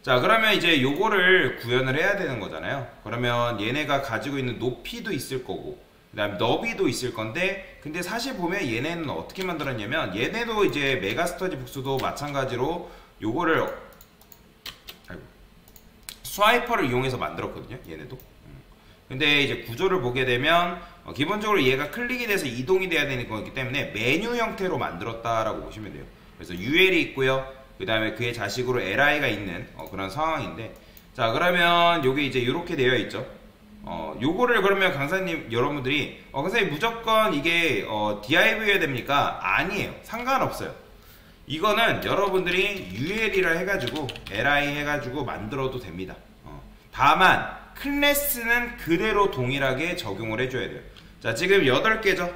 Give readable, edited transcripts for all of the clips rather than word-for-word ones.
자, 그러면 이제 요거를 구현을 해야 되는 거잖아요. 그러면 얘네가 가지고 있는 높이도 있을 거고, 그 다음 너비도 있을 건데, 근데 사실 보면 얘네는 어떻게 만들었냐면, 얘네도 이제 메가스터디 북스도 마찬가지로 요거를, 아이고, 스와이퍼를 이용해서 만들었거든요. 얘네도. 근데 이제 구조를 보게 되면, 기본적으로 얘가 클릭이 돼서 이동이 돼야 되는 거기 때문에 메뉴 형태로 만들었다라고 보시면 돼요. 그래서 UL이 있고요. 그 다음에 그의 자식으로 LI가 있는 그런 상황인데, 자, 그러면 요게 이제 이렇게 되어 있죠. 요거를 그러면 강사님 여러분들이 강사님 무조건 이게 DIV여야 됩니까? 아니에요. 상관없어요. 이거는 여러분들이 UL이라 해가지고 LI 해가지고 만들어도 됩니다. 다만 클래스는 그대로 동일하게 적용을 해줘야 돼요. 자, 지금 8개죠.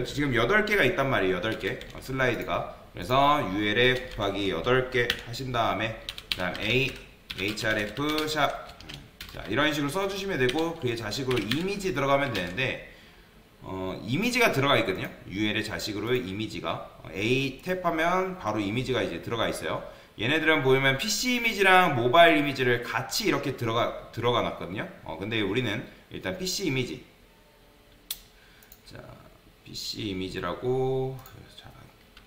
지금 8개가 있단 말이에요. 8개 슬라이드가. 그래서 UL에 곱하기 8개 하신 다음에 그 다음 A, href, 샵, 자, 이런 식으로 써주시면 되고, 그의 자식으로 이미지 들어가면 되는데, 이미지가 들어가 있거든요. UL의 자식으로 이미지가 A 탭하면 바로 이미지가 이제 들어가 있어요. 얘네들은 보면 PC 이미지랑 모바일 이미지를 같이 이렇게 들어가 놨거든요. 근데 우리는 일단 PC 이미지, 자, PC 이미지라고, 자,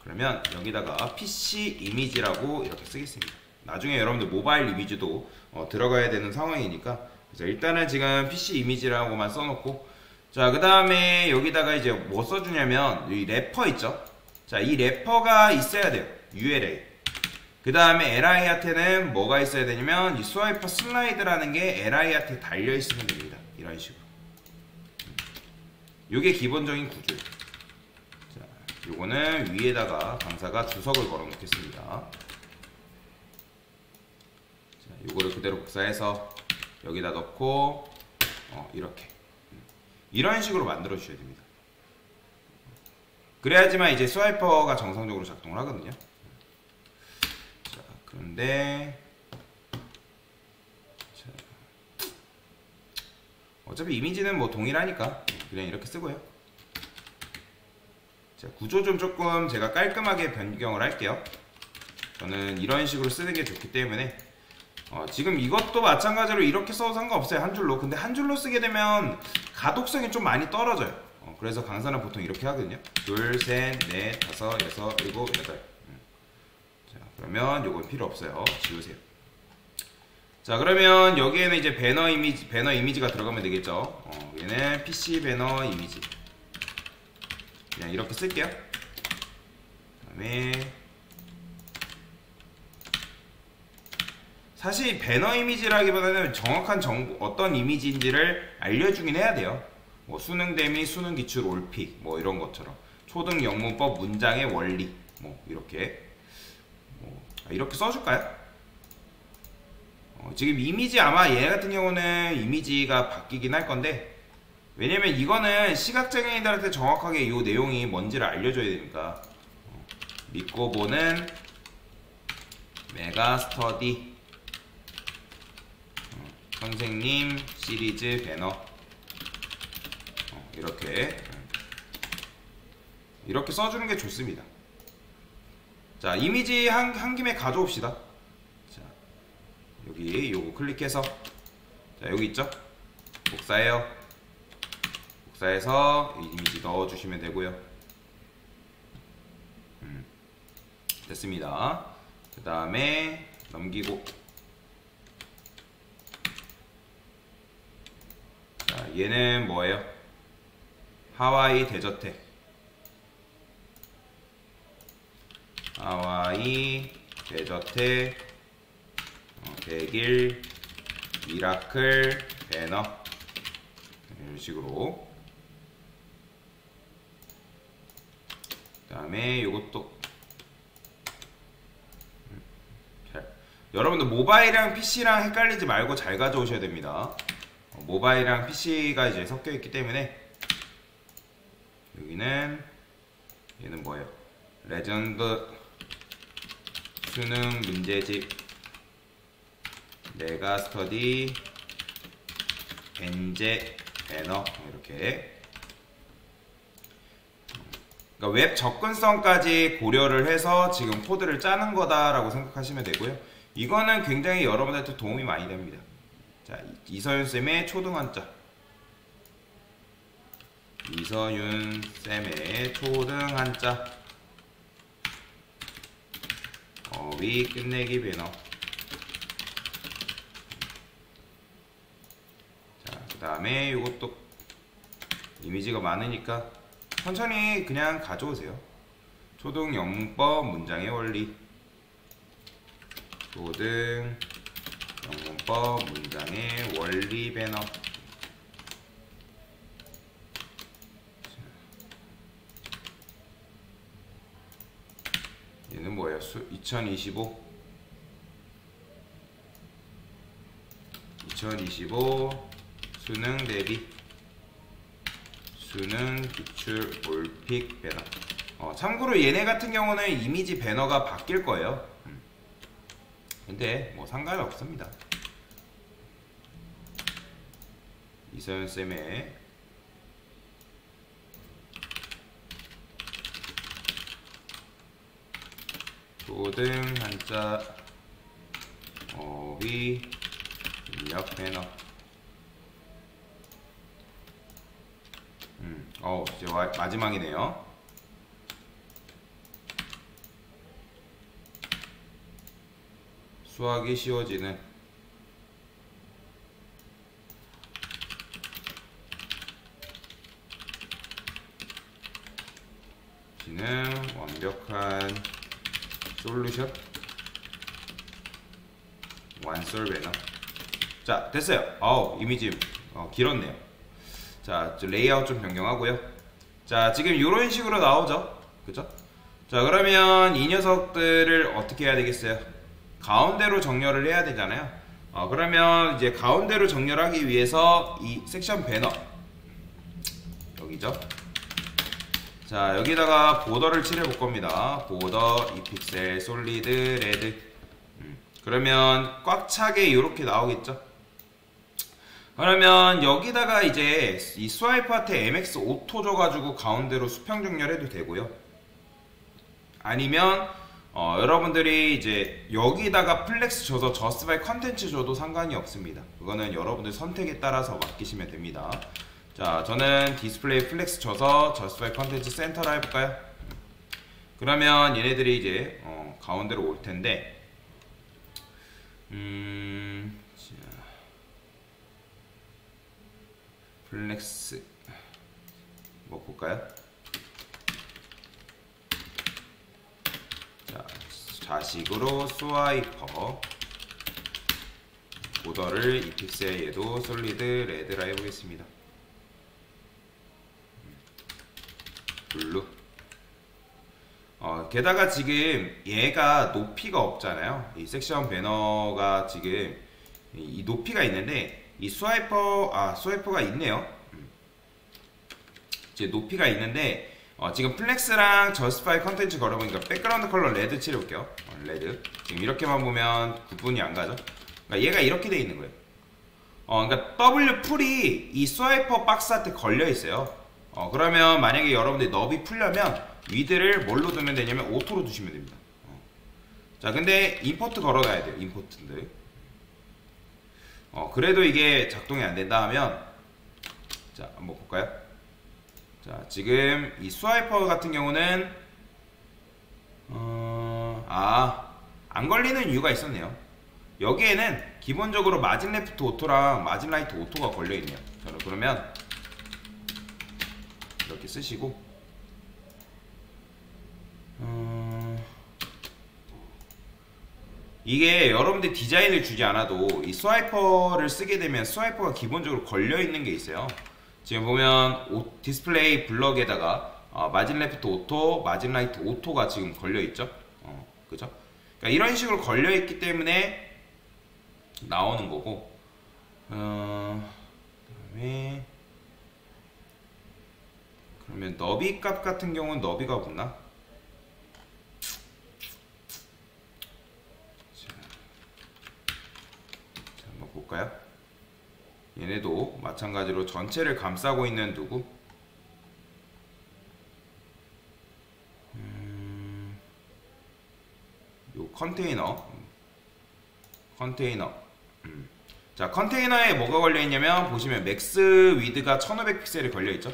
그러면 여기다가 PC 이미지라고 이렇게 쓰겠습니다. 나중에 여러분들 모바일 이미지도 들어가야 되는 상황이니까, 그래서 일단은 지금 PC 이미지라고만 써놓고, 자, 그 다음에 여기다가 이제 뭐 써주냐면 이 래퍼 있죠. 자, 이 래퍼가 있어야 돼요. ULA. 그 다음에 LI한테는 뭐가 있어야 되냐면 이 스와이퍼 슬라이드라는 게 LI한테 달려 있으면 됩니다. 이런 식으로. 요게 기본적인 구조예요. 자, 요거는 위에다가 강사가 주석을 걸어 놓겠습니다. 자, 요거를 그대로 복사해서 여기다 넣고 이렇게 이런 식으로 만들어 주셔야 됩니다. 그래야지만 이제 스와이퍼가 정상적으로 작동을 하거든요. 자, 그런데 자, 어차피 이미지는 뭐 동일하니까 그냥 이렇게 쓰고요. 자, 구조 좀 조금 제가 깔끔하게 변경을 할게요. 저는 이런 식으로 쓰는 게 좋기 때문에 지금 이것도 마찬가지로 이렇게 써도 상관없어요. 한 줄로. 근데 한 줄로 쓰게 되면 가독성이 좀 많이 떨어져요. 그래서 강사는 보통 이렇게 하거든요. 둘, 셋, 넷, 다섯, 여섯, 일곱, 여덟. 자, 그러면 요건 필요 없어요. 지우세요. 자, 그러면 여기에는 이제 배너 이미지가 들어가면 되겠죠. 얘는 PC 배너 이미지. 그냥 이렇게 쓸게요. 그 다음에 사실 배너 이미지라기보다는 정확한 정보, 어떤 이미지인지를 알려주긴 해야 돼요. 뭐 수능 대미, 수능 기출 올픽, 뭐 이런 것처럼 초등 영문법 문장의 원리, 뭐 이렇게 이렇게 써줄까요? 지금 이미지 아마 얘 같은 경우는 이미지가 바뀌긴 할 건데, 왜냐면 이거는 시각장애인들한테 정확하게 이 내용이 뭔지를 알려줘야 되니까. 믿고 보는 메가스터디 선생님 시리즈 배너, 이렇게 써주는 게 좋습니다. 자, 이미지 한 김에 가져옵시다. 자, 여기 요거 클릭해서, 자, 여기 있죠? 복사해요. 복사해서 이미지 넣어주시면 되고요. 됐습니다. 그 다음에 넘기고, 자, 얘는 뭐예요? 하와이 데저트, 하와이 데저트, 백일 미라클 배너, 이런 식으로. 그 다음에 요것도 여러분들 모바일이랑 PC랑 헷갈리지 말고 잘 가져오셔야 됩니다. 모바일이랑 PC가 이제 섞여 있기 때문에. 여기는 얘는 뭐예요? 레전드 수능 문제집 메가스터디 엔제 배너, 이렇게. 그러니까 웹 접근성까지 고려를 해서 지금 코드를 짜는 거다라고 생각하시면 되고요. 이거는 굉장히 여러분들한테 도움이 많이 됩니다. 자, 이서윤쌤의 초등 한자. 이서윤쌤의 초등 한자. 어휘 끝내기 배너. 자, 그 다음에 이것도 이미지가 많으니까 천천히 그냥 가져오세요. 초등 영문법 문장의 원리. 초등 영문법 문장의 원리 배너. 얘는 뭐예요? 2025 수능 대비 수능 기출 올픽 배너. 참고로 얘네 같은 경우는 이미지 배너가 바뀔 거예요. 근데 뭐 상관은 없습니다. 이서연쌤의 초등 한자 어휘 입력 배너. 이제 마지막이네요. 수학이 쉬워지는 완벽한 솔루션 완솔 배너. 자, 됐어요. 이미지 길었네요. 자, 레이아웃 좀 변경하고요. 자, 지금 이런 식으로 나오죠, 그죠? 자, 그러면 이 녀석들을 어떻게 해야 되겠어요? 가운데로 정렬을 해야 되잖아요. 그러면 이제 가운데로 정렬하기 위해서 이 섹션 배너 여기죠. 자, 여기다가 보더를 칠해 볼 겁니다. 보더, 이 픽셀, 솔리드, 레드. 그러면 꽉 차게 이렇게 나오겠죠. 그러면 여기다가 이제 이 스와이프한테 MX 오토 줘가지고 가운데로 수평 정렬해도 되고요. 아니면 여러분들이 이제 여기다가 플렉스 줘서 저스티파이 컨텐츠 줘도 상관이 없습니다. 그거는 여러분들 선택에 따라서 맡기시면 됩니다. 자, 저는 디스플레이 플렉스 줘서 저스티파이 컨텐츠 센터로 해볼까요? 그러면 얘네들이 이제 가운데로 올 텐데, 플렉스 뭐 볼까요? 자, 자식으로 스와이퍼 보더를 이 픽셀 얘도 솔리드 레드라 해보겠습니다. 블루. 게다가 지금 얘가 높이가 없잖아요. 이 섹션 배너가 지금 이 높이가 있는데 이 스와이퍼가 있네요. 이제 높이가 있는데 지금 플렉스랑 저스티파이 컨텐츠 걸어보니까 백그라운드 컬러 레드 칠해볼게요. 레드. 지금 이렇게만 보면 구분이 안 가죠. 그러니까 얘가 이렇게 돼 있는 거예요. 그러니까 W 풀이 이 스와이퍼 박스한테 걸려 있어요. 그러면 만약에 여러분들이 너비 풀려면 위드를 뭘로 두면 되냐면 오토로 두시면 됩니다. 자, 근데 임포트 걸어놔야 돼요. 임포트인데. 그래도 이게 작동이 안 된다 하면, 자, 한번 볼까요? 자, 지금 이 스와이퍼 같은 경우는 안 걸리는 이유가 있었네요. 여기에는 기본적으로 마진 레프트 오토랑 마진 라이트 오토가 걸려 있네요. 저는 그러면 이렇게 쓰시고, 이게 여러분들 디자인을 주지 않아도 이 스와이퍼를 쓰게 되면 스와이퍼가 기본적으로 걸려 있는 게 있어요. 지금 보면 디스플레이 블럭에다가 마진 레프트 오토, 마진 라이트 오토가 지금 걸려 있죠. 그죠? 그러니까 이런 식으로 걸려 있기 때문에 나오는 거고, 그다음에 그러면 너비 값 같은 경우는 너비가 없나? 자, 한번 볼까요? 얘네도 마찬가지로 전체를 감싸고 있는 누구? 요 컨테이너 컨테이너. 자, 컨테이너에 뭐가 걸려있냐면 보시면 맥스 위드가 1500픽셀이 걸려있죠.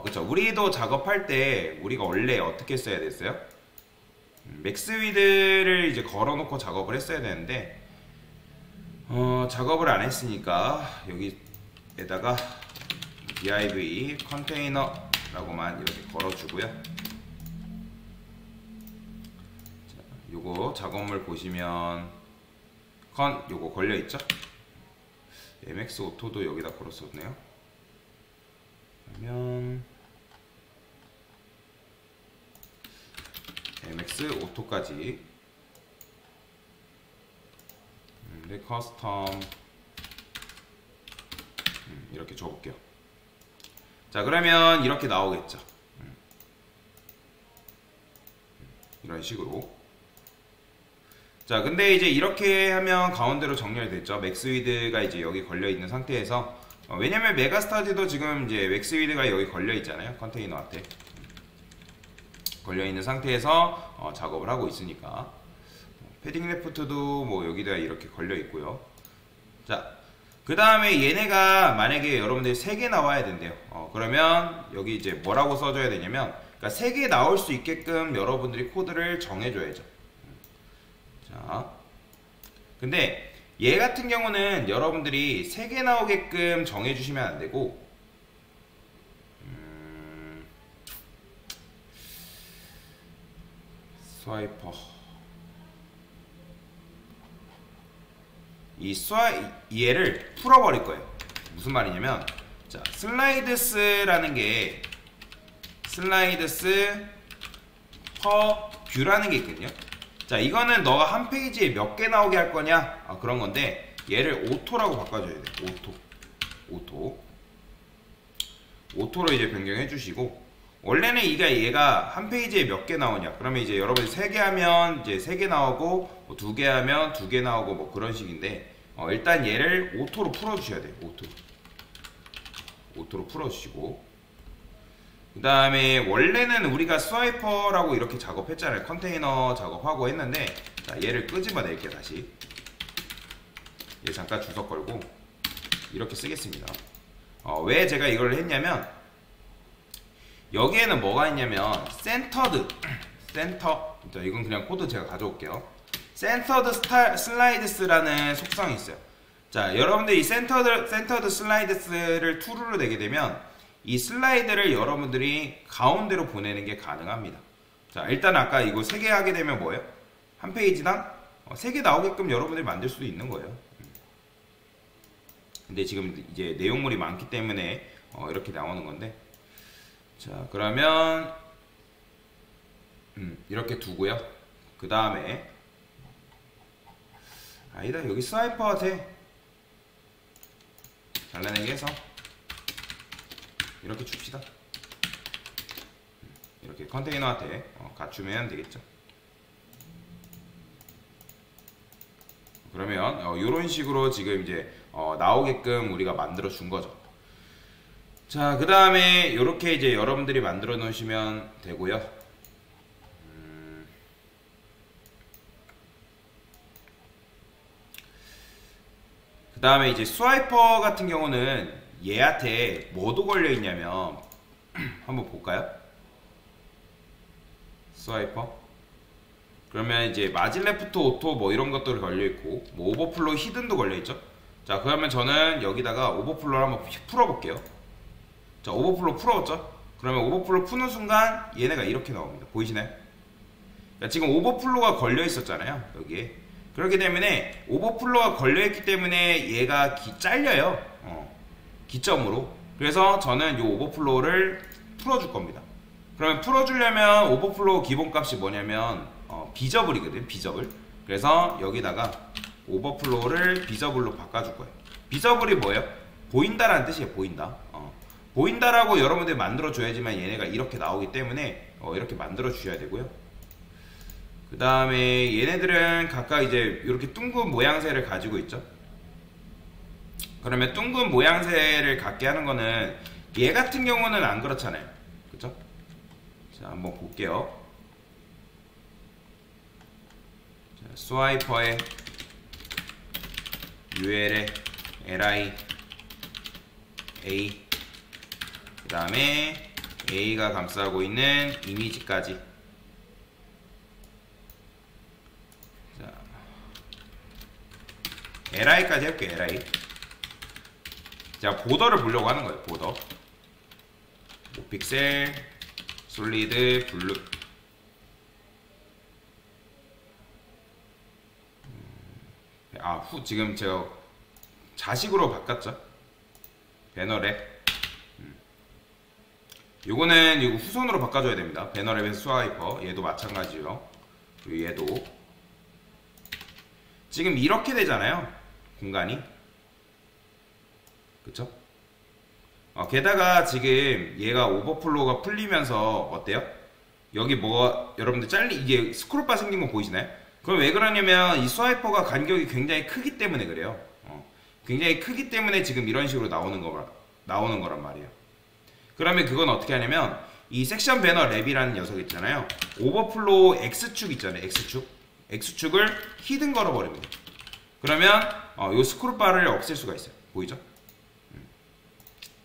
그쵸. 우리도 작업할 때 우리가 원래 어떻게 써야 됐어요? 맥스 위드를 이제 걸어놓고 작업을 했어야 되는데 작업을 안 했으니까 여기에다가 div 컨테이너라고만 이렇게 걸어주고요. 요거 작업물 보시면 요거 걸려있죠? MX 오토도 여기다 걸었었네요. 그러면 MX 오토까지 커스텀 이렇게 줘볼게요. 자, 그러면 이렇게 나오겠죠. 이런 식으로. 자, 근데 이제 이렇게 하면 가운데로 정렬됐죠. 맥스위드가 이제 여기 걸려있는 상태에서 왜냐면 메가스타즈도 지금 이제 맥스위드가 여기 걸려있잖아요. 컨테이너 앞에 걸려있는 상태에서 작업을 하고 있으니까 패딩 레프트도 뭐 여기다 이렇게 걸려있고요. 자, 그 다음에 얘네가 만약에 여러분들이 3개 나와야 된대요. 그러면 여기 이제 뭐라고 써줘야 되냐면 그러니까 3개 나올 수 있게끔 여러분들이 코드를 정해줘야죠. 자, 근데 얘 같은 경우는 여러분들이 3개 나오게끔 정해주시면 안되고 스와이퍼 얘를 풀어버릴 거예요. 무슨 말이냐면 자, 슬라이드스라는 게 슬라이드스 퍼 뷰라는 게 있거든요. 자, 이거는 너가 한 페이지에 몇 개 나오게 할 거냐 그런 건데 얘를 오토라고 바꿔줘야 돼. 오토로 이제 변경해 주시고 원래는 얘가 한 페이지에 몇 개 나오냐 그러면 이제 여러분이 3개 하면 이제 3개 나오고 뭐 2개 하면 2개 나오고 뭐 그런 식인데 일단 얘를 오토로 풀어주셔야 돼요. 오토로 풀어주시고 그 다음에 원래는 우리가 스와이퍼라고 이렇게 작업했잖아요. 컨테이너 작업하고 했는데 자, 얘를 끄집어 낼게요. 다시 얘 잠깐 주석 걸고 이렇게 쓰겠습니다. 왜 제가 이걸 했냐면 여기에는 뭐가 있냐면 센터 이건 그냥 코드 제가 가져올게요. 센터드 슬라이드스라는 속성이 있어요. 자, 여러분들 이 센터드 슬라이드스를 true로 내게 되면 이 슬라이드를 여러분들이 가운데로 보내는 게 가능합니다. 자, 일단 아까 이거 3개 하게 되면 뭐예요? 한 페이지당 3개 나오게끔 여러분들이 만들 수도 있는 거예요. 근데 지금 이제 내용물이 많기 때문에 이렇게 나오는 건데 자, 그러면 이렇게 두고요. 그 다음에 아니다, 여기 스와이퍼한테 잘라내기 해서 이렇게 줍시다. 이렇게 컨테이너한테 갖추면 되겠죠. 그러면 이런 식으로 지금 이제 나오게끔 우리가 만들어 준 거죠. 자, 그 다음에 이렇게 이제 여러분들이 만들어 놓으시면 되고요. 그 다음에 이제 스와이퍼 같은 경우는 얘한테 뭐도 걸려 있냐면 한번 볼까요? 스와이퍼 그러면 이제 마진레프트 오토 뭐 이런 것들이 걸려 있고 뭐 오버플로우 히든도 걸려 있죠. 자, 그러면 저는 여기다가 오버플로우를 한번 풀어 볼게요. 자, 오버플로우 풀었죠. 그러면 오버플로우 푸는 순간 얘네가 이렇게 나옵니다. 보이시나요? 그러니까 지금 오버플로우가 걸려 있었잖아요, 여기에. 그렇기 때문에 오버플로우가 걸려 있기 때문에 얘가 잘려요. 기점으로. 그래서 저는 이 오버플로우를 풀어줄 겁니다. 그러면 풀어주려면 오버플로우 기본값이 뭐냐면 비저블이거든, 비저블. 그래서 여기다가 오버플로우를 비저블로 바꿔줄 거예요. 비저블이 뭐예요? 보인다라는 뜻이에요. 보인다라고 여러분들이 만들어 줘야지만 얘네가 이렇게 나오기 때문에 이렇게 만들어 주셔야 되고요. 그 다음에 얘네들은 각각 이제 이렇게 둥근 모양새를 가지고 있죠. 그러면 둥근 모양새를 갖게 하는 거는 얘 같은 경우는 안 그렇잖아요. 그쵸? 자, 한번 볼게요. 자, 스와이퍼에 UL에 li a 그 다음에 a가 감싸고 있는 이미지까지. 자, li까지 해볼게요. li. 자, 보더를 보려고 하는 거예요. 보더 5픽셀 솔리드 블루. 지금 제가 자식으로 바꿨죠. 배너랩. 요거는 이거 후손으로 바꿔줘야 됩니다. 배너랩에서 스와이퍼. 얘도 마찬가지요. 그리고 얘도 지금 이렇게 되잖아요. 공간이. 그쵸? 게다가 지금 얘가 오버플로우가 풀리면서 어때요? 여기 뭐가 여러분들 이게 스크롤바 생긴 거 보이시나요? 그럼 왜 그러냐면 이 스와이퍼가 간격이 굉장히 크기 때문에 그래요. 굉장히 크기 때문에 지금 이런 식으로 나오는 거란 말이에요. 그러면 그건 어떻게 하냐면 이 섹션 배너 랩이라는 녀석 있잖아요. 오버플로우 X축 있잖아요. X축을 히든 걸어버립니다. 그러면 이 스크롤바를 없앨 수가 있어요. 보이죠?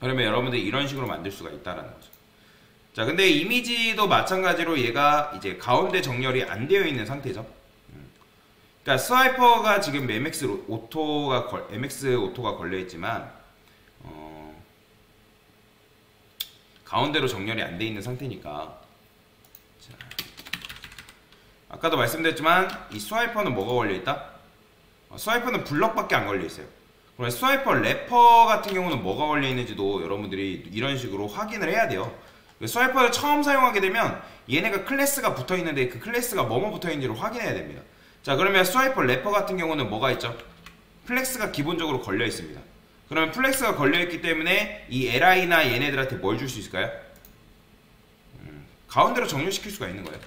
그러면 여러분들 이런 식으로 만들 수가 있다라는 거죠. 자, 근데 이미지도 마찬가지로 얘가 이제 가운데 정렬이 안 되어 있는 상태죠. 그러니까 스와이퍼가 지금 MX 오토가 걸려 있지만 가운데로 정렬이 안 돼 있는 상태니까. 자, 아까도 말씀드렸지만 이 스와이퍼는 뭐가 걸려 있다? 스와이퍼는 블럭밖에 안 걸려 있어요. 그럼 스와이퍼 래퍼 같은 경우는 뭐가 걸려 있는지도 여러분들이 이런 식으로 확인을 해야 돼요. 스와이퍼를 처음 사용하게 되면 얘네가 클래스가 붙어 있는데 그 클래스가 뭐뭐 붙어 있는지를 확인해야 됩니다. 자, 그러면 스와이퍼 래퍼 같은 경우는 뭐가 있죠? 플렉스가 기본적으로 걸려 있습니다. 그러면 플렉스가 걸려 있기 때문에 이 li나 얘네들한테 뭘 줄 수 있을까요? 가운데로 정렬시킬 수가 있는 거예요.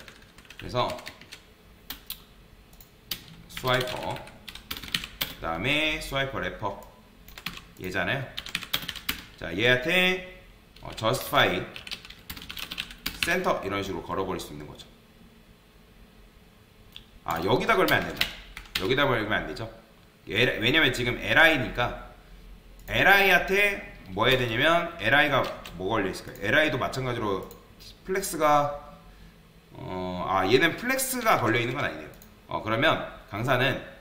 그래서 스와이퍼 그 다음에 스와이퍼 래퍼 얘잖아요. 자, 얘한테 justify center 이런 식으로 걸어버릴 수 있는 거죠. 여기다 걸면 안 된다. 여기다 걸면 안 되죠. 왜냐면 지금 li니까 li한테 뭐 해야 되냐면 li가 뭐 걸려 있을까요? li도 마찬가지로 플렉스가 얘는 플렉스가 걸려 있는 건 아니네요. 그러면 강사는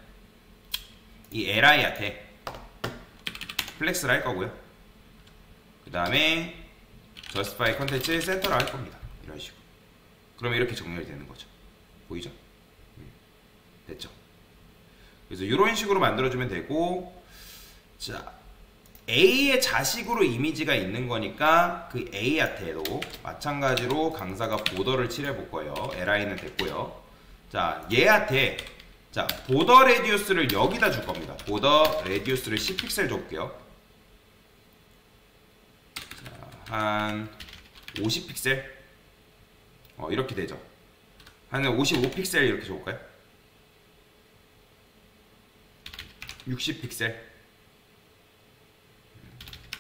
이 li한테 플렉스를 할 거고요. 그 다음에 justify 컨텐츠 센터를 할 겁니다. 이런 식으로. 그러면 이렇게 정렬이 되는 거죠. 보이죠? 됐죠? 그래서 이런 식으로 만들어주면 되고, 자, A의 자식으로 이미지가 있는 거니까 그 A한테도 마찬가지로 강사가 보더를 칠해볼 거예요. li는 됐고요. 자, 얘한테 자, 보더 레디우스를 여기다 줄 겁니다. 보더 레디우스를 10픽셀 줘볼게요. 자, 한 50픽셀? 이렇게 되죠. 한 55픽셀 이렇게 줘볼까요? 60픽셀.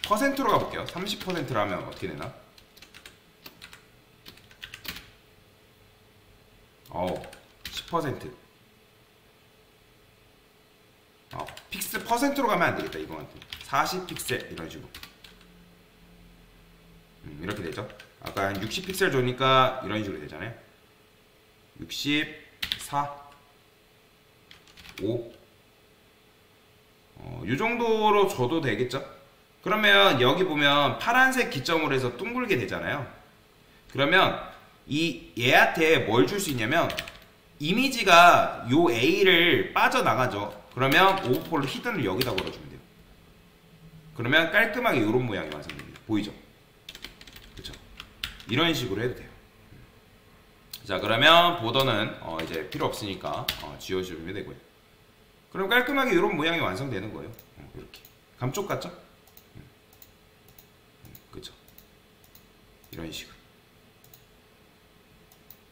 퍼센트로 가볼게요. 30%로 하면 어떻게 되나? 10%. 픽스 퍼센트로 가면 안 되겠다. 이거한테 40픽셀 이런 식으로. 이렇게 되죠. 아까 한 60픽셀 줘니까 이런 식으로 되잖아요. 64, 5. 이 정도로 줘도 되겠죠. 그러면 여기 보면 파란색 기점으로 해서 둥글게 되잖아요. 그러면 이 얘한테 뭘 줄 수 있냐면 이미지가 요 A를 빠져나가죠. 그러면 오버폴로 히든을 여기다 걸어주면 돼요. 그러면 깔끔하게 이런 모양이 완성됩니다. 보이죠? 그렇죠? 이런 식으로 해도 돼요. 자, 그러면 보더는 이제 필요 없으니까 지워주면 되고요. 그럼 깔끔하게 이런 모양이 완성되는 거예요. 이렇게 감쪽 같죠? 그쵸? 이런 식으로.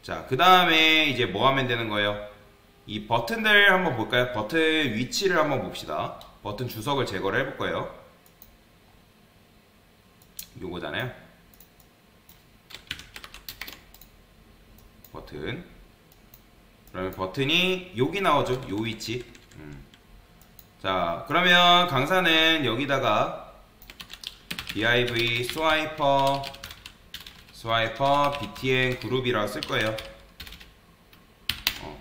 자, 그 다음에 이제 뭐 하면 되는 거예요? 이 버튼들 한번 볼까요? 버튼 위치를 한번 봅시다. 버튼 주석을 제거를 해볼 거예요. 요거잖아요. 버튼. 그러면 버튼이 여기 나오죠. 요 위치. 자, 그러면 강사는 여기다가 div 스와이퍼 btn 그룹이라고 쓸 거예요.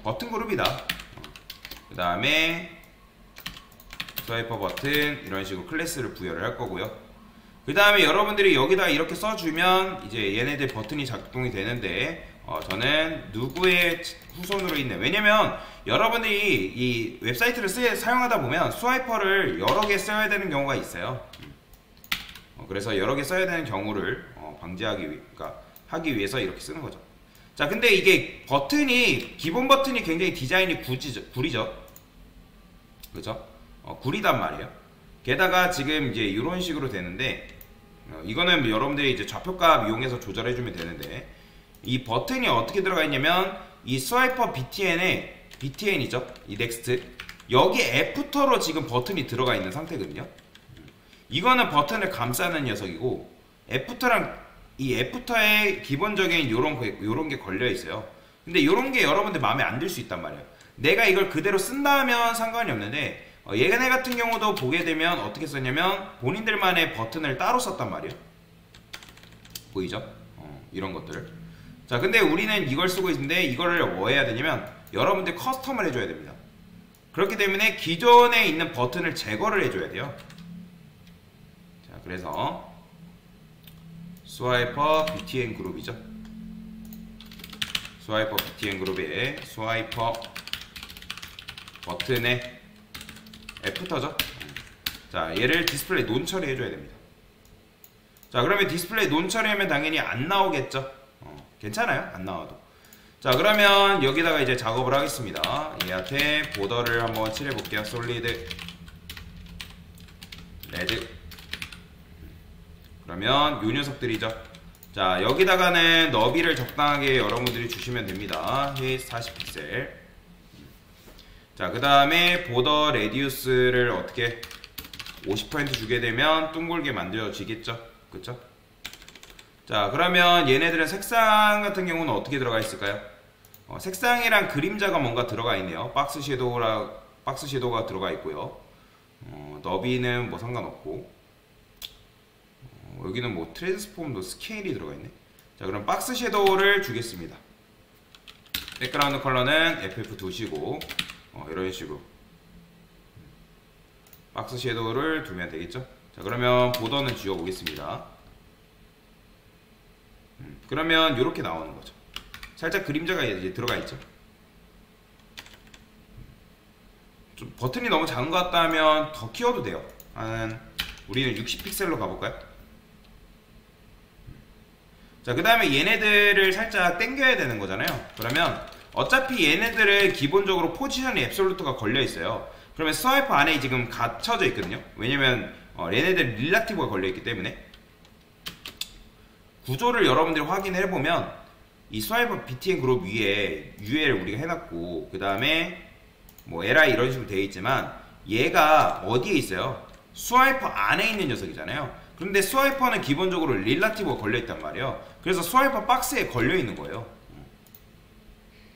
버튼 그룹이다. 그 다음에 스와이퍼 버튼 이런 식으로 클래스를 부여를 할 거고요. 그 다음에 여러분들이 여기다 이렇게 써주면 이제 얘네들 버튼이 작동이 되는데 저는 누구의 후손으로 있네. 왜냐면 여러분들이 이 웹사이트를 사용하다 보면 스와이퍼를 여러 개 써야 되는 경우가 있어요. 그래서 여러 개 써야 되는 경우를 그러니까 하기 위해서 이렇게 쓰는 거죠. 자, 근데 이게 기본 버튼이 굉장히 디자인이 구리죠. 그죠? 구리단 말이에요. 게다가 지금 이제 이런 식으로 되는데, 이거는 여러분들이 이제 좌표값 이용해서 조절해주면 되는데, 이 버튼이 어떻게 들어가 있냐면, 이 스와이퍼 BTN이죠. 이 넥스트. 여기 애프터로 지금 버튼이 들어가 있는 상태거든요. 이거는 버튼을 감싸는 녀석이고, 이 애프터에 기본적인 요런 게 걸려 있어요. 근데 요런 게 여러분들 마음에 안 들 수 있단 말이에요. 내가 이걸 그대로 쓴다면 상관이 없는데, 얘네 같은 경우도 보게 되면 어떻게 썼냐면 본인들만의 버튼을 따로 썼단 말이에요. 보이죠? 이런 것들을. 자, 근데 우리는 이걸 쓰고 있는데 이거를 뭐 해야 되냐면 여러분들 커스텀을 해줘야 됩니다. 그렇기 때문에 기존에 있는 버튼을 제거를 해줘야 돼요. 자, 그래서 스와이퍼 BTN 그룹이죠. 스와이퍼 BTN 그룹에 스와이퍼 버튼에 애프터죠. 자, 얘를 디스플레이 논 처리해줘야 됩니다. 자, 그러면 디스플레이 논 처리하면 당연히 안 나오겠죠. 괜찮아요, 안 나와도. 자, 그러면 여기다가 이제 작업을 하겠습니다. 얘한테 보더를 한번 칠해볼게요. 솔리드 레드. 그러면 요 녀석들이죠. 자, 여기다가는 너비를 적당하게 여러분들이 주시면 됩니다. 힛 40픽셀. 자, 그 다음에 보더 레디우스를 어떻게 50% 주게 되면 둥글게 만들어지겠죠. 그쵸? 자, 그러면 얘네들은 색상 같은 경우는 어떻게 들어가 있을까요? 색상이랑 그림자가 뭔가 들어가 있네요. 박스 섀도우가 들어가 있고요. 너비는 뭐 상관없고, 여기는 뭐 트랜스폼도 스케일이 들어가 있네. 자, 그럼 박스 섀도우를 주겠습니다. 백그라운드 컬러는 FF 두시고, 이런 식으로 박스 섀도우를 두면 되겠죠. 자, 그러면 보더는 지워 보겠습니다. 그러면 이렇게 나오는 거죠. 살짝 그림자가 이제 들어가 있죠. 좀 버튼이 너무 작은 것 같다 하면 더 키워도 돼요. 우리는 60픽셀로 가볼까요? 자, 그 다음에 얘네들을 살짝 당겨야 되는 거잖아요. 그러면 어차피 얘네들은 기본적으로 포지션이 앱솔루트가 걸려 있어요. 그러면 스와이퍼 안에 지금 갇혀져 있거든요. 왜냐면 얘네들 릴라티브가 걸려 있기 때문에. 구조를 여러분들이 확인해 보면 이 스와이퍼 BTN 그룹 위에 UL 우리가 해놨고, 그 다음에 뭐 LI 이런 식으로 되어 있지만 얘가 어디에 있어요? 스와이퍼 안에 있는 녀석이잖아요. 그런데 스와이퍼는 기본적으로 릴라티브가 걸려 있단 말이에요. 그래서 스와이퍼 박스에 걸려 있는 거예요.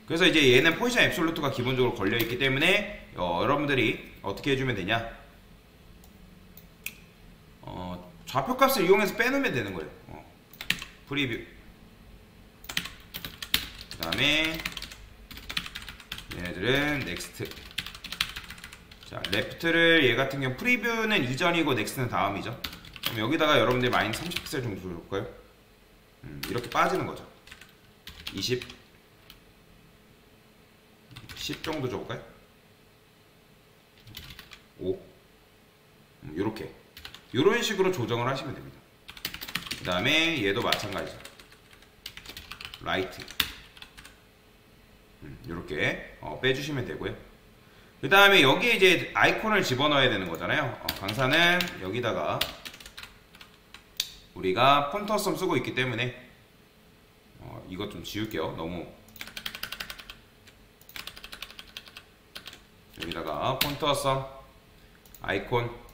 그래서 이제 얘는 포지션 앱솔루트가 기본적으로 걸려 있기 때문에 여러분들이 어떻게 해주면 되냐? 좌표값을 이용해서 빼놓으면 되는 거예요. 프리뷰. 그 다음에 얘네들은 넥스트. 자, 레프트를 얘 같은 경우 프리뷰는 이전이고 넥스트는 다음이죠. 그럼 여기다가 여러분들 마이너스 30픽셀 정도 줄까요? 이렇게 빠지는 거죠. 20 10 정도 줘볼까요? 5 요렇게 요런 식으로 조정을 하시면 됩니다. 그 다음에 얘도 마찬가지죠. 라이트 요렇게 빼주시면 되고요. 그 다음에 여기에 이제 아이콘을 집어넣어야 되는 거잖아요. 강사는 여기다가 우리가 폰트 어썸 쓰고 있기 때문에 이것 좀 지울게요. 너무 여기다가 폰트 어썸 아이콘.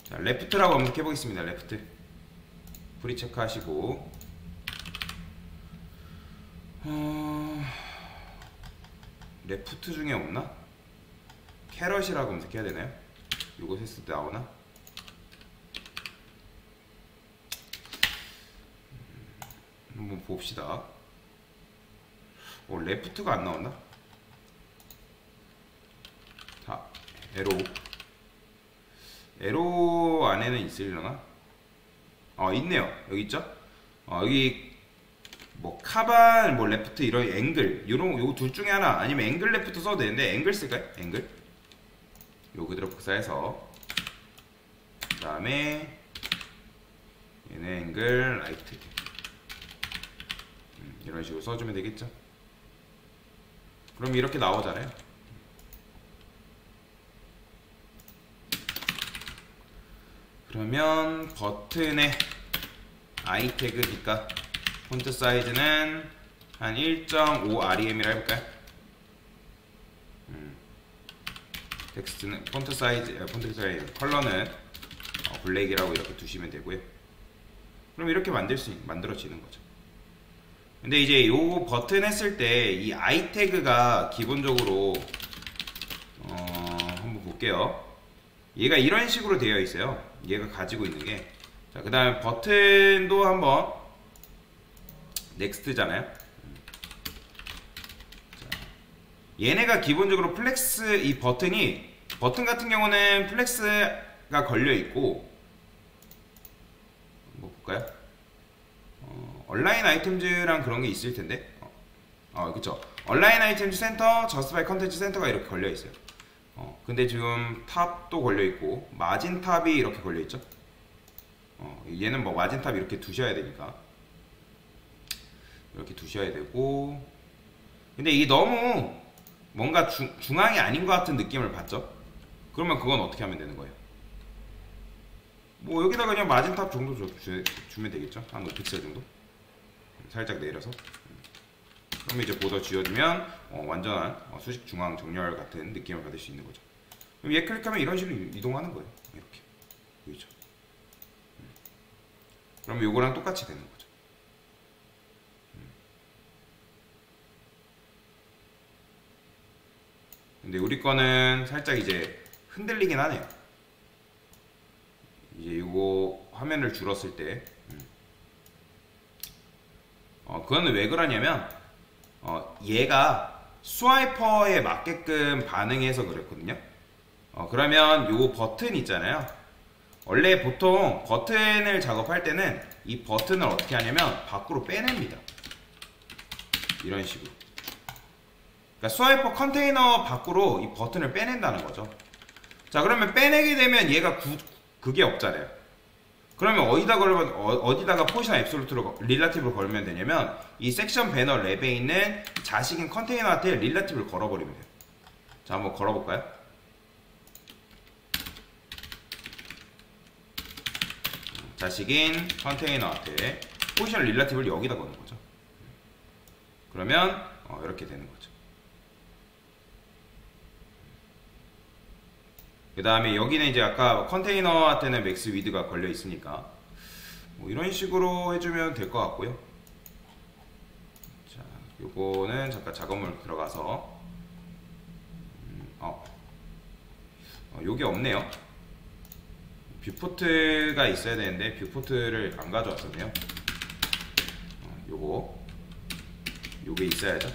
자, 레프트라고 검색해 보겠습니다. 레프트 프리 체크 하시고 레프트 중에 없나? 캐럿이라고 검색해야 되나요? 요거 했을 때 나오나? 한번 봅시다. 레프트가 안 나온다? 자, 에로 안에는 있으려나? 있네요. 여기 있죠? 여기 뭐 카반, 뭐 레프트 이런 앵글 요거 둘 중에 하나, 아니면 앵글 레프트 써도 되는데 앵글 쓸까요? 앵글 요 그대로 복사해서, 그 다음에 얘는 앵글 라이트 이런 식으로 써주면 되겠죠. 그럼 이렇게 나오잖아요. 그러면 버튼의 I 태그니까 폰트 사이즈는 한 1.5 REM이라 해볼까요? 텍스트는 폰트 사이즈 컬러는 블랙이라고 이렇게 두시면 되고요. 그럼 이렇게 만들어지는 거죠. 근데 이제 요 버튼 했을 때 이 I 태그가 기본적으로 한번 볼게요. 얘가 이런 식으로 되어 있어요. 얘가 가지고 있는 게. 자, 그 다음에 버튼도 한번 넥스트잖아요. 자, 얘네가 기본적으로 플렉스, 이 버튼 같은 경우는 플렉스가 걸려 있고, 뭐 볼까요? 온라인 아이템즈랑 그런 게 있을 텐데. 그쵸. 온라인 아이템즈 센터, 저스티파이 컨텐츠 센터가 이렇게 걸려 있어요. 근데 지금 탑도 걸려 있고, 마진 탑이 이렇게 걸려 있죠. 얘는 뭐 마진 탑 이렇게 두셔야 되니까. 이렇게 두셔야 되고. 근데 이게 너무 뭔가 중앙이 아닌 것 같은 느낌을 받죠? 그러면 그건 어떻게 하면 되는 거예요? 뭐 여기다가 그냥 마진 탑 정도 주면 되겠죠? 한 5픽셀 정도? 살짝 내려서. 그러면 이제 보더 쥐어주면 완전한 수직 중앙 정렬 같은 느낌을 받을 수 있는 거죠. 그럼 얘 클릭하면 이런 식으로 이동하는 거예요. 이렇게 보이죠? 그럼 요거랑 똑같이 되는 거죠. 근데 우리 거는 살짝 이제 흔들리긴 하네요. 이제 요거 화면을 줄었을 때 그거는 왜 그러냐면 얘가 스와이퍼에 맞게끔 반응해서 그랬거든요. 그러면 요 버튼 있잖아요. 원래 보통 버튼을 작업할 때는 이 버튼을 어떻게 하냐면 밖으로 빼냅니다. 이런 식으로. 그러니까 스와이퍼 컨테이너 밖으로 이 버튼을 빼낸다는 거죠. 자, 그러면 빼내게 되면 얘가 그게 없잖아요. 그러면 어디다가 포지션 앱솔루트로 릴라티브를 걸면 되냐면 이 섹션 배너 랩에 있는 자식인 컨테이너한테 릴라티브를 걸어버리면 돼요. 자, 한번 걸어볼까요? 자식인 컨테이너한테 포지션 릴라티브를 여기다 거는 거죠. 그러면 이렇게 되는 거죠. 그 다음에 여기는 이제 아까 컨테이너한테는 맥스 위드가 걸려 있으니까 뭐 이런 식으로 해주면 될 것 같고요. 자, 요거는 잠깐 작업물 들어가서 요게 없네요. 뷰포트가 있어야 되는데 뷰포트를 안 가져왔었네요. 요게 있어야죠.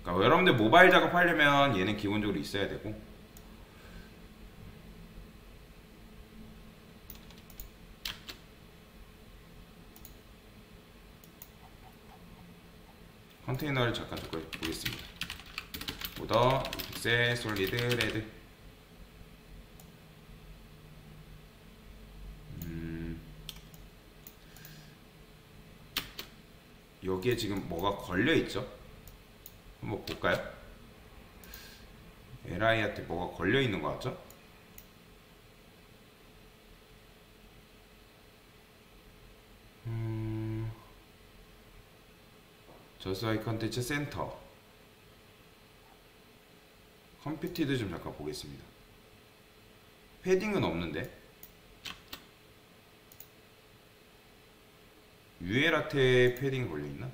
그러니까 여러분들 모바일 작업하려면 얘는 기본적으로 있어야 되고, 컨테이너를 잠깐 보겠습니다. 보더, 픽셀, 솔리드, 레드. 여기에 지금 뭐가 걸려 있죠? 한번 볼까요? LI한테 뭐가 걸려 있는 것 같죠? 저스와이 컨텐츠 센터 컴퓨티드 좀 잠깐 보겠습니다. 패딩은 없는데 UL한테 패딩이 걸려있나?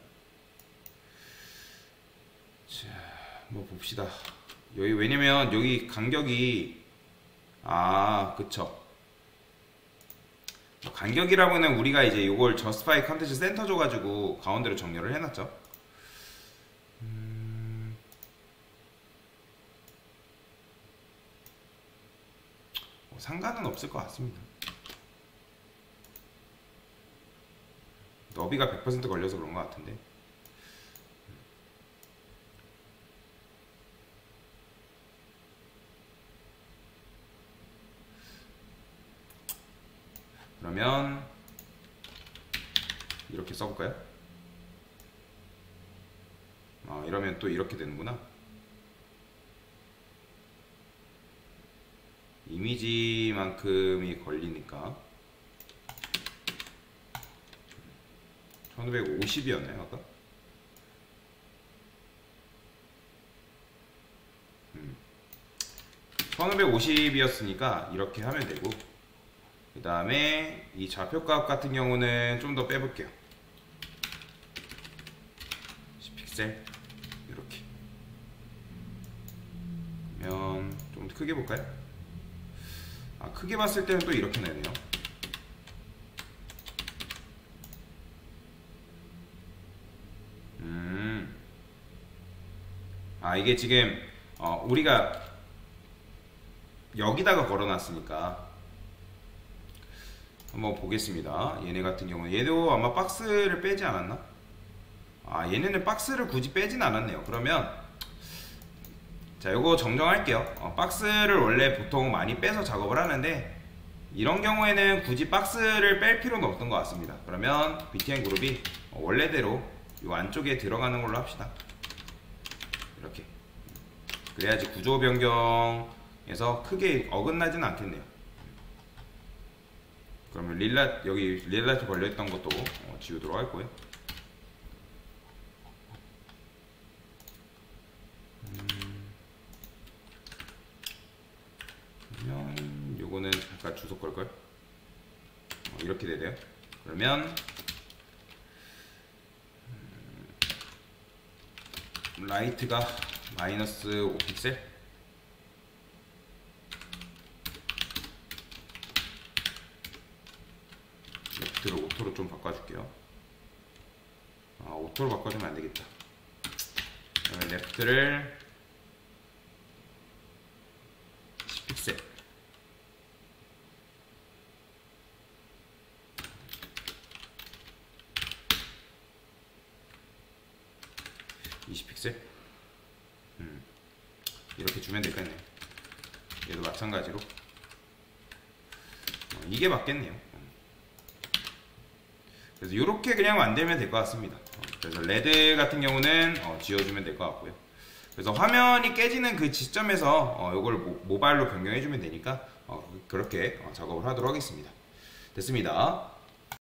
한번 봅시다. 여기 왜냐면 여기 간격이 그쵸. 간격이라고는 우리가 이제 이걸 저스파이 컨텐츠 센터 줘가지고 가운데로 정렬을 해놨죠. 상관은 없을 것 같습니다. 너비가 100% 걸려서 그런 것 같은데. 그러면 이렇게 써볼까요? 이러면 또 이렇게 되는구나. 이미지만큼이 걸리니까 1550이었나요 아까? 1550이었으니까 이렇게 하면 되고, 그 다음에 이 좌표값 같은 경우는 좀 더 빼볼게요. 10픽셀 이렇게. 그러면 좀 크게 볼까요? 크게 봤을 때는 또 이렇게 나네요. 이게 지금 우리가 여기다가 걸어놨으니까 한번 보겠습니다. 얘네 같은 경우는 얘도 아마 박스를 빼지 않았나? 얘네는 박스를 굳이 빼진 않았네요. 그러면 자, 요거 정정할게요. 박스를 원래 보통 많이 빼서 작업을 하는데 이런 경우에는 굳이 박스를 뺄 필요는 없던 것 같습니다. 그러면 BTN 그룹이 원래대로 요 안쪽에 들어가는 걸로 합시다. 이렇게. 그래야지 구조 변경에서 크게 어긋나진 않겠네요. 그러면 여기 릴라이트 걸려있던 것도 지우도록 할 거예요. 그러면 요거는 잠깐 주소 걸걸? 이렇게 되네요. 그러면 라이트가 마이너스 5픽셀, 레프트를 오토로 좀 바꿔줄게요. 오토로 바꿔주면 안되겠다. 그러면 레프트를 10픽셀, 이렇게 주면 되겠네요. 얘도 마찬가지로 이게 맞겠네요. 그래서 이렇게 그냥 만들면 될 것 같습니다. 그래서 레드 같은 경우는 지워주면 될 것 같고요. 그래서 화면이 깨지는 그 지점에서 이걸 모바일로 변경해주면 되니까 그렇게 작업을 하도록 하겠습니다. 됐습니다.